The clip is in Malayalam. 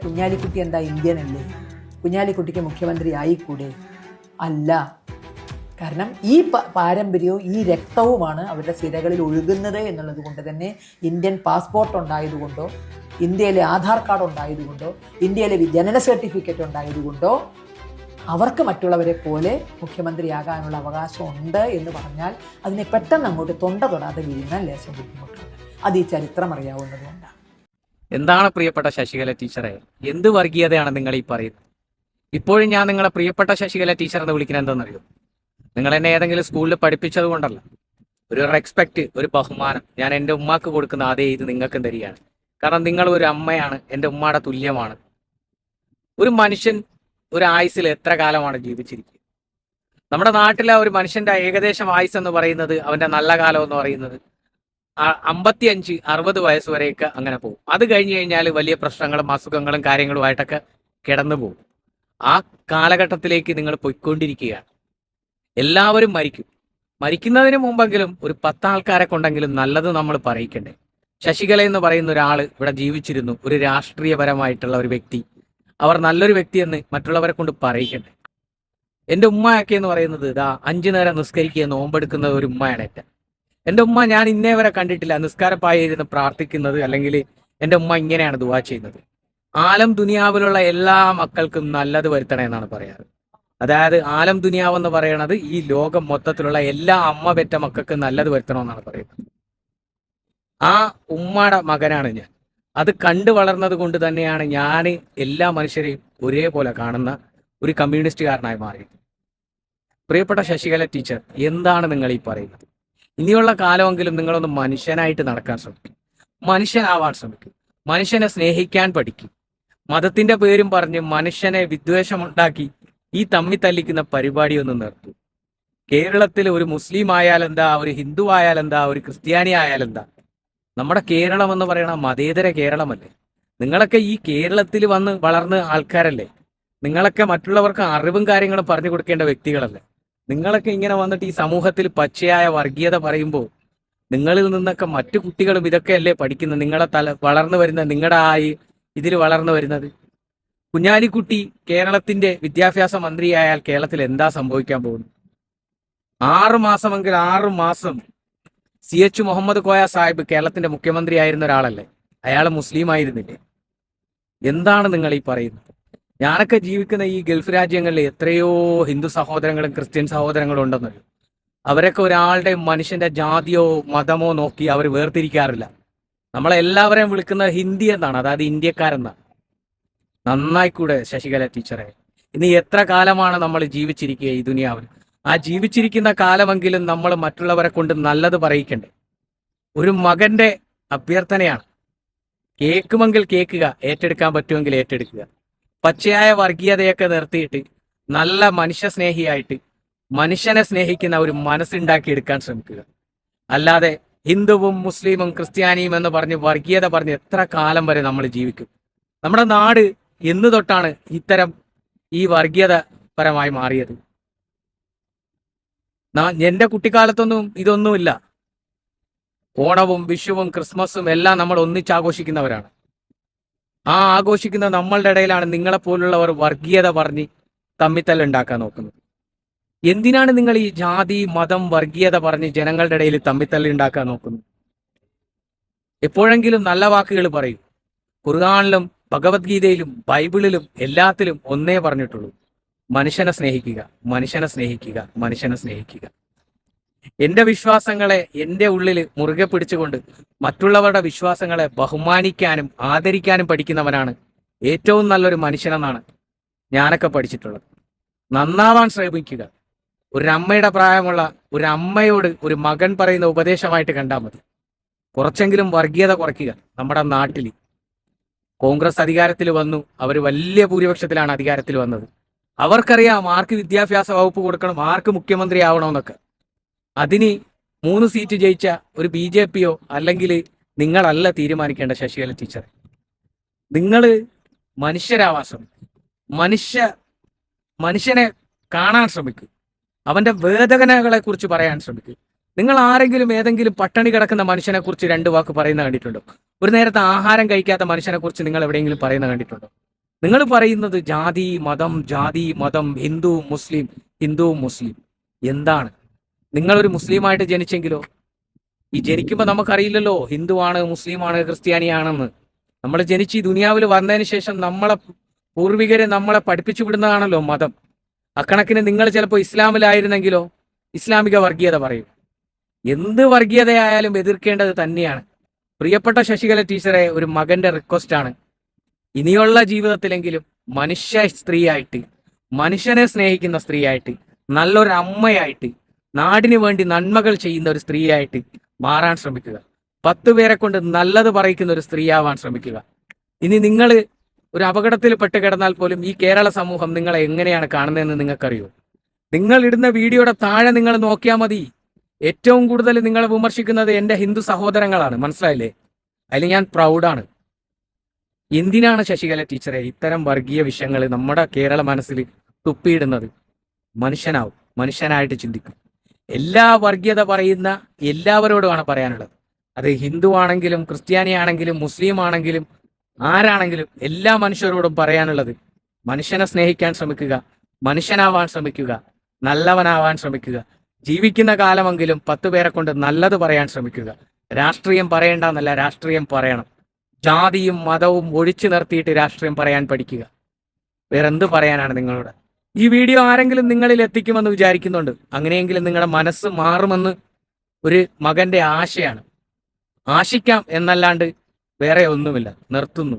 കുഞ്ഞാലിക്കുട്ടി എന്താ ഇന്ത്യൻ അല്ലേ? കുഞ്ഞാലിക്കുട്ടിക്ക് മുഖ്യമന്ത്രി ആയിക്കൂടെ? അല്ല. കാരണം ഈ പാരമ്പര്യവും ഈ രക്തവുമാണ് അവരുടെ സിരകളിൽ ഒഴുകുന്നത് എന്നുള്ളത് കൊണ്ട് തന്നെ ഇന്ത്യൻ പാസ്പോർട്ട് ഉണ്ടായതുകൊണ്ടോ, ഇന്ത്യയിലെ ആധാർ കാർഡ് ഉണ്ടായതുകൊണ്ടോ, ഇന്ത്യയിലെ ജനന സർട്ടിഫിക്കറ്റ് ഉണ്ടായതുകൊണ്ടോ അവർക്ക് മറ്റുള്ളവരെ പോലെ മുഖ്യമന്ത്രിയാകാനുള്ള അവകാശം ഉണ്ട് എന്ന് പറഞ്ഞാൽ അതിനെ പെട്ടെന്ന് അങ്ങോട്ട് തൊണ്ട തൊടാതെ വീഴുന്ന ലേശം ബുദ്ധിമുട്ടുണ്ട്. അത് ഈ ചരിത്രം അറിയാവുന്നതുകൊണ്ടാണ്. എന്താണ് പ്രിയപ്പെട്ട ശശികല ടീച്ചറെ, എന്ത് വർഗീയതയാണ് നിങ്ങൾ ഈ പറയുന്നത്? ഇപ്പോഴും ഞാൻ നിങ്ങളെ പ്രിയപ്പെട്ട ശശികല ടീച്ചർ എന്ന് വിളിക്കുന്നത് എന്താണെന്നറിയോ? നിങ്ങൾ എന്നെ ഏതെങ്കിലും സ്കൂളിൽ പഠിപ്പിച്ചത് കൊണ്ടല്ല. ഒരു റെസ്പെക്ട്, ഒരു ബഹുമാനം ഞാൻ എൻ്റെ ഉമ്മാക്ക് കൊടുക്കുന്ന അതേ ഇത് നിങ്ങൾക്കും തരികയാണ്. കാരണം നിങ്ങൾ ഒരു അമ്മയാണ്, എൻ്റെ ഉമ്മയുടെ തുല്യമാണ്. ഒരു മനുഷ്യൻ ഒരു ആയുസ്സിൽ എത്ര കാലമാണ് ജീവിച്ചിരിക്കുക? നമ്മുടെ നാട്ടിലെ ഒരു മനുഷ്യന്റെ ഏകദേശം ആയുസ് എന്ന് പറയുന്നത്, അവന്റെ നല്ല കാലം എന്ന് പറയുന്നത് 55-60 വയസ്സ് വരെയൊക്കെ അങ്ങനെ പോകും. അത് കഴിഞ്ഞു കഴിഞ്ഞാൽ വലിയ പ്രശ്നങ്ങളും അസുഖങ്ങളും കാര്യങ്ങളുമായിട്ടൊക്കെ കിടന്നു പോകും. ആ കാലഘട്ടത്തിലേക്ക് നിങ്ങൾ പോയിക്കൊണ്ടിരിക്കുകയാണ്. എല്ലാവരും മരിക്കും. മരിക്കുന്നതിന് മുമ്പെങ്കിലും ഒരു 10 ആൾക്കാരെ കൊണ്ടെങ്കിലും നല്ലത് നമ്മൾ പറയിക്കണ്ടേ? ശശികല എന്ന് പറയുന്ന ഒരാൾ ഇവിടെ ജീവിച്ചിരുന്നു, ഒരു രാഷ്ട്രീയപരമായിട്ടുള്ള ഒരു വ്യക്തി. അവർ നല്ലൊരു വ്യക്തിയെന്ന് മറ്റുള്ളവരെ കൊണ്ട് പറയിക്കണ്ടേ? എൻ്റെ ഉമ്മയൊക്കെ എന്ന് പറയുന്നത് 5 നേരം നിസ്കരിക്കുക, നോമ്പെടുക്കുന്ന ഒരു ഉമ്മയാണ് എൻ്റെ ഉമ്മ. ഞാൻ ഇന്നേ വരെ കണ്ടിട്ടില്ല നിസ്കാരപ്പായി ഇരുന്ന് പ്രാർത്ഥിക്കുന്നത്, അല്ലെങ്കിൽ എൻ്റെ ഉമ്മ ഇങ്ങനെയാണ് ദുആ ചെയ്യുന്നത്. ആലം ദുനിയാവിലുള്ള എല്ലാ മക്കൾക്കും നല്ലത് വരുത്തണേ എന്നാണ് പറയാറ്. അതായത് ആലം ദുനിയാവെന്ന് പറയണത് ഈ ലോകം മൊത്തത്തിലുള്ള എല്ലാ അമ്മ പെറ്റ മക്കൾക്ക് നല്ലത് വരുത്തണമെന്നാണ് പറയുന്നത്. ആ ഉമ്മയുടെ മകനാണ് ഞാൻ. അത് കണ്ടു വളർന്നത് കൊണ്ട് തന്നെയാണ് ഞാൻ എല്ലാ മനുഷ്യരെയും ഒരേപോലെ കാണുന്ന ഒരു കമ്മ്യൂണിസ്റ്റുകാരനായി മാറിയത്. പ്രിയപ്പെട്ട ശശികല ടീച്ചർ, എന്താണ് നിങ്ങൾ ഈ പറയുന്നത്? ഇനിയുള്ള കാലമെങ്കിലും നിങ്ങളൊന്ന് മനുഷ്യനായിട്ട് നടക്കാൻ ശ്രമിക്കും, മനുഷ്യനാവാൻ ശ്രമിക്കും, മനുഷ്യനെ സ്നേഹിക്കാൻ പഠിക്കും. മതത്തിന്റെ പേരും പറഞ്ഞ് മനുഷ്യനെ വിദ്വേഷമുണ്ടാക്കി ഈ തമ്മി തല്ലിക്കുന്ന പരിപാടിയൊന്നും നിർത്തും. കേരളത്തിൽ ഒരു മുസ്ലിം ആയാലെന്താ, ഒരു ഹിന്ദു ആയാലെന്താ, ഒരു ക്രിസ്ത്യാനി ആയാലെന്താ? നമ്മുടെ കേരളം എന്ന് പറയുന്ന മതേതര കേരളമല്ലേ? നിങ്ങളൊക്കെ ഈ കേരളത്തിൽ വന്ന് വളർന്ന ആൾക്കാരല്ലേ? നിങ്ങളൊക്കെ മറ്റുള്ളവർക്ക് അറിവും കാര്യങ്ങളും പറഞ്ഞു കൊടുക്കേണ്ട വ്യക്തികളല്ലേ? നിങ്ങളൊക്കെ ഇങ്ങനെ വന്നിട്ട് ഈ സമൂഹത്തിൽ പച്ചയായ വർഗീയത പറയുമ്പോൾ നിങ്ങളിൽ നിന്നൊക്കെ മറ്റു കുട്ടികളും ഇതൊക്കെയല്ലേ പഠിക്കുന്നത്? നിങ്ങളെ വളർന്നു വരുന്ന, നിങ്ങളുടെ ഇതിൽ വളർന്നു വരുന്നത്. കുഞ്ഞാലിക്കുട്ടി കേരളത്തിന്റെ വിദ്യാഭ്യാസ മന്ത്രിയായാൽ കേരളത്തിൽ എന്താ സംഭവിക്കാൻ പോകുന്നത്? 6 മാസമെങ്കിൽ 6 മാസം CH മുഹമ്മദ് കോയ സാഹിബ് കേരളത്തിന്റെ മുഖ്യമന്ത്രി ആയിരുന്ന ഒരാളല്ലേ? അയാൾ മുസ്ലിം ആയിരുന്നില്ലേ? എന്താണ് നിങ്ങൾ ഈ പറയുന്നത്? ഞാനൊക്കെ ജീവിക്കുന്ന ഈ ഗൾഫ് രാജ്യങ്ങളിൽ എത്രയോ ഹിന്ദു സഹോദരങ്ങളും ക്രിസ്ത്യൻ സഹോദരങ്ങളും ഉണ്ടെന്നറിയോ? അവരൊക്കെ ഒരാളുടെ മനുഷ്യന്റെ ജാതിയോ മതമോ നോക്കി അവർ വേർതിരിക്കാറില്ല. നമ്മളെല്ലാവരെയും വിളിക്കുന്നത് ഹിന്ദി എന്നാണ്, അതായത് ഇന്ത്യക്കാരെന്നാണ്. നന്നായിക്കൂടെ ശശികല ടീച്ചറെ? ഇനി എത്ര കാലമാണ് നമ്മൾ ജീവിച്ചിരിക്കുക ഈ ദുനിയാവിൽ? ആ ജീവിച്ചിരിക്കുന്ന കാലമെങ്കിലും നമ്മൾ മറ്റുള്ളവരെ കൊണ്ട് നല്ലത് പറയിക്കണ്ടേ? ഒരു മകന്റെ അഭ്യർത്ഥനയാണ്. കേൾക്കുമെങ്കിൽ കേൾക്കുക, ഏറ്റെടുക്കാൻ പറ്റുമെങ്കിൽ ഏറ്റെടുക്കുക. പച്ചയായ വർഗീയതയൊക്കെ നിർത്തിയിട്ട് നല്ല മനുഷ്യ സ്നേഹിയായിട്ട് മനുഷ്യനെ സ്നേഹിക്കുന്ന ഒരു മനസ്സുണ്ടാക്കിയെടുക്കാൻ ശ്രമിക്കുക. അല്ലാതെ ഹിന്ദുവും മുസ്ലിമും ക്രിസ്ത്യാനിയും എന്ന് പറഞ്ഞ് വർഗീയത പറഞ്ഞ് എത്ര കാലം വരെ നമ്മൾ ജീവിക്കും? നമ്മുടെ നാട് എന്ന് തൊട്ടാണ് ഇത്തരം ഈ വർഗീയത പരമായി മാറിയത്? എൻ്റെ കുട്ടിക്കാലത്തൊന്നും ഇതൊന്നുമില്ല. ഓണവും വിഷുവും ക്രിസ്മസും എല്ലാം നമ്മൾ ഒന്നിച്ചാഘോഷിക്കുന്നവരാണ്. ആ ആഘോഷിക്കുന്ന നമ്മളുടെ ഇടയിലാണ് നിങ്ങളെപ്പോലുള്ളവർ വർഗീയത പറഞ്ഞ് തമ്മിത്തല്ലുണ്ടാക്കാൻ നോക്കുന്നത്. എന്തിനാണ് നിങ്ങൾ ഈ ജാതി മതം വർഗീയത പറഞ്ഞ് ജനങ്ങളുടെ ഇടയിൽ തമ്മിത്തല്ലുണ്ടാക്കാൻ നോക്കുന്നത്? എപ്പോഴെങ്കിലും നല്ല വാക്കുകൾ പറയും. ഖുർആനിലും ഭഗവത്ഗീതയിലും ബൈബിളിലും എല്ലാത്തിലും ഒന്നേ പറഞ്ഞിട്ടുള്ളൂ: മനുഷ്യനെ സ്നേഹിക്കുക, മനുഷ്യനെ സ്നേഹിക്കുക, മനുഷ്യനെ സ്നേഹിക്കുക. എൻ്റെ വിശ്വാസങ്ങളെ എൻ്റെ ഉള്ളിൽ മുറുകെ പിടിച്ചുകൊണ്ട് മറ്റുള്ളവരുടെ വിശ്വാസങ്ങളെ ബഹുമാനിക്കാനും ആദരിക്കാനും പഠിക്കുന്നവനാണ് ഏറ്റവും നല്ലൊരു മനുഷ്യനെന്നാണ് ഞാനൊക്കെ പഠിച്ചിട്ടുള്ളത്. നന്നാവാൻ ശ്രമിക്കുക. ഒരമ്മയുടെ പ്രായമുള്ള ഒരു അമ്മയോട് ഒരു മകൻ പറയുന്ന ഉപദേശമായിട്ട് കണ്ടാൽ മതി. കുറച്ചെങ്കിലും വർഗീയത കുറയ്ക്കുക. നമ്മുടെ നാട്ടിൽ കോൺഗ്രസ് അധികാരത്തിൽ വന്നു, അവർ വലിയ ഭൂരിപക്ഷത്തിലാണ് അധികാരത്തിൽ വന്നത്. അവർക്കറിയാം ആർക്ക് വിദ്യാഭ്യാസ വകുപ്പ് കൊടുക്കണം, ആർക്ക് മുഖ്യമന്ത്രി ആവണമെന്നൊക്കെ. അതിന് 3 സീറ്റ് ജയിച്ച ഒരു BJPയോ അല്ലെങ്കിൽ നിങ്ങളല്ല തീരുമാനിക്കേണ്ട ശശികല ടീച്ചർ. നിങ്ങൾ മനുഷ്യരാവാൻ ശ്രമിക്കും, മനുഷ്യനെ കാണാൻ ശ്രമിക്കും, അവന്റെ വേദനകളെ കുറിച്ച് പറയാൻ ശ്രമിക്കും. നിങ്ങൾ ആരെങ്കിലും ഏതെങ്കിലും പട്ടിണി കിടക്കുന്ന മനുഷ്യനെ കുറിച്ച് 2 വാക്ക് പറയുന്ന കണ്ടിട്ടുണ്ടോ? ഒരു നേരത്തെ ആഹാരം കഴിക്കാത്ത മനുഷ്യനെ കുറിച്ച് നിങ്ങൾ എവിടെയെങ്കിലും പറയുന്ന കണ്ടിട്ടുണ്ടോ? നിങ്ങൾ പറയുന്നത് ജാതി മതം, ജാതി മതം, ഹിന്ദു മുസ്ലിം, ഹിന്ദു മുസ്ലിം. എന്താണ്? നിങ്ങളൊരു മുസ്ലിമായിട്ട് ജനിച്ചെങ്കിലോ? ഈ ജനിക്കുമ്പോൾ നമുക്കറിയില്ലല്ലോ ഹിന്ദുവാണ്, മുസ്ലിമാണ്, ക്രിസ്ത്യാനിയാണെന്ന്. നമ്മൾ ജനിച്ച് ഈ ദുനിയാവിൽ വന്നതിന് ശേഷം നമ്മളെ പൂർവികരെ നമ്മളെ പഠിപ്പിച്ചു വിടുന്നതാണല്ലോ മതം. അക്കണക്കിന് നിങ്ങൾ ചിലപ്പോൾ ഇസ്ലാമിലായിരുന്നെങ്കിലോ ഇസ്ലാമിക വർഗീയത പറയും. എന്ത് വർഗീയതയായാലും എതിർക്കേണ്ടത് തന്നെയാണ്. പ്രിയപ്പെട്ട ശശികല ടീച്ചറെ, ഒരു മകന്റെ റിക്വസ്റ്റ് ആണ്, ഇനിയുള്ള ജീവിതത്തിലെങ്കിലും മനുഷ്യ സ്ത്രീയായിട്ട്, മനുഷ്യനെ സ്നേഹിക്കുന്ന സ്ത്രീയായിട്ട്, നല്ലൊരു അമ്മയായിട്ട്, നാടിന് വേണ്ടി നന്മകൾ ചെയ്യുന്ന ഒരു സ്ത്രീയായിട്ട് മാറാൻ ശ്രമിക്കുക. 10 പേരെ കൊണ്ട് നല്ലത് പറയിക്കുന്ന ഒരു സ്ത്രീയാവാൻ ശ്രമിക്കുക. ഇനി നിങ്ങൾ ഒരു അപകടത്തിൽ പെട്ട് കിടന്നാൽ പോലും ഈ കേരള സമൂഹം നിങ്ങളെ എങ്ങനെയാണ് കാണുന്നതെന്ന് നിങ്ങൾക്കറിയോ? നിങ്ങൾ ഇടുന്ന വീഡിയോയുടെ താഴെ നിങ്ങൾ നോക്കിയാൽ മതി. ഏറ്റവും കൂടുതൽ നിങ്ങളെ വിമർശിക്കുന്നത് എൻ്റെ ഹിന്ദു സഹോദരങ്ങളാണ്. മനസ്സിലായില്ലേ? അതിൽ ഞാൻ പ്രൗഡാണ്. എന്തിനാണ് ശശികല ടീച്ചറെ ഇത്തരം വർഗീയ വിഷയങ്ങൾ നമ്മുടെ കേരള മനസ്സിൽ തുപ്പിയിടുന്നത്? മനുഷ്യനാവും, മനുഷ്യനായിട്ട് ചിന്തിക്കും. എല്ലാ വർഗീയത പറയുന്ന എല്ലാവരോടുമാണ് പറയാനുള്ളത്. അത് ഹിന്ദു ആണെങ്കിലും ക്രിസ്ത്യാനി ആണെങ്കിലും മുസ്ലിം ആണെങ്കിലും ആരാണെങ്കിലും എല്ലാ മനുഷ്യരോടും പറയാനുള്ളത്, മനുഷ്യനെ സ്നേഹിക്കാൻ ശ്രമിക്കുക, മനുഷ്യനാവാൻ ശ്രമിക്കുക, നല്ലവനാവാൻ ശ്രമിക്കുക. ജീവിക്കുന്ന കാലമെങ്കിലും 10 പേരെ കൊണ്ട് നല്ലത് പറയാൻ ശ്രമിക്കുക. രാഷ്ട്രീയം പറയേണ്ടെന്നല്ല, രാഷ്ട്രീയം പറയണം. ജാതിയും മതവും ഒഴിച്ചു നിർത്തിയിട്ട് രാഷ്ട്രീയം പറയാൻ പഠിക്കുക. വേറെന്ത് പറയാനാണ് നിങ്ങളോട്? ഈ വീഡിയോ ആരെങ്കിലും നിങ്ങളിൽ എത്തിക്കുമെന്ന് വിചാരിക്കുന്നുണ്ട്. അങ്ങനെയെങ്കിലും നിങ്ങളുടെ മനസ്സ് മാറുമെന്ന് ഒരു മകന്റെ ആശയാണ്. ആശിക്കാം എന്നല്ലാണ്ട് വേറെ ഒന്നുമില്ല. നിർത്തുന്നു.